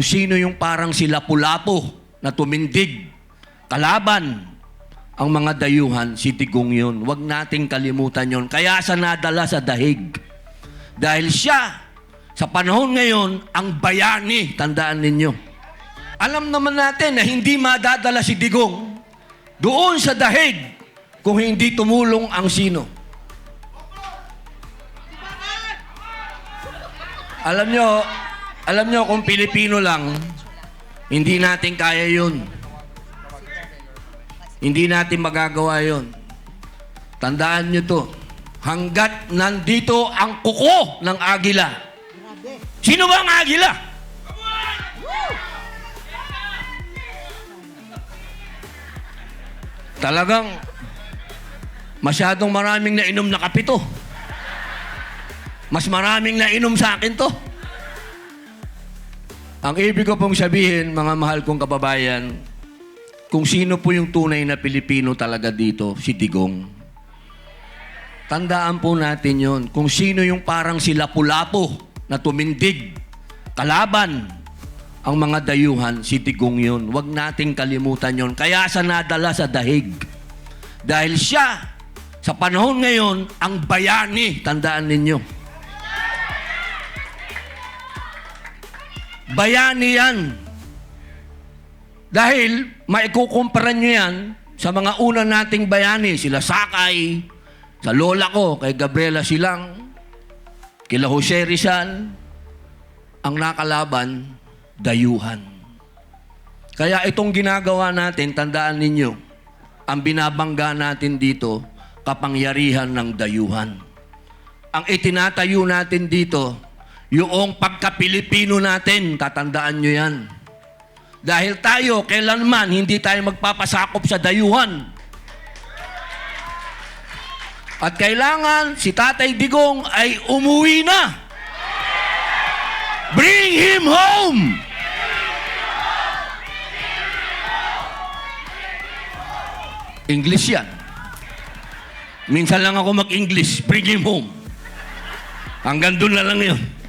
kung sino yung parang si Lapu-Lapu na tumindig, kalaban ang mga dayuhan, si Digong yun. Huwag nating kalimutan yun. Kaya sa nadala sa dahig. Dahil siya, sa panahon ngayon, ang bayani, tandaan ninyo. Alam naman natin na hindi madadala si Digong doon sa dahig kung hindi tumulong ang sino. Alam nyo kung Pilipino lang, hindi natin kaya yun. Hindi natin magagawa yun. Tandaan nyo to. Hanggat nandito ang kuko ng agila. Sino ba ang agila? Talagang masyadong maraming nainom na kape to. Mas maraming nainom sa akin to. Ang ibig ko pong sabihin, mga mahal kong kababayan, kung sino po yung tunay na Pilipino talaga dito, si Digong. Tandaan po natin yon. Kung sino yung parang si Lapu-Lapu na tumindig, kalaban ang mga dayuhan, si Digong yun. Huwag nating kalimutan yon. Kaya sa nadala sa dahig. Dahil siya, sa panahon ngayon, ang bayani, tandaan ninyo. Bayani yan. Dahil maikukumpara nyo yan sa mga una nating bayani. Sila Sakay, sa lola ko, kay Gabriela Silang, kila Jose Rizal, ang nakalaban, dayuhan. Kaya itong ginagawa natin, tandaan ninyo, ang binabangga natin dito, kapangyarihan ng dayuhan. Ang itinatayo natin dito, yung pagka-Pilipino natin, tatandaan nyo yan. Dahil tayo, kailanman, hindi tayo magpapasakop sa dayuhan. At kailangan si Tatay Digong ay umuwi na. Bring him home! English yan. Minsan lang ako mag-English, bring him home. Hanggang doon na lang yun.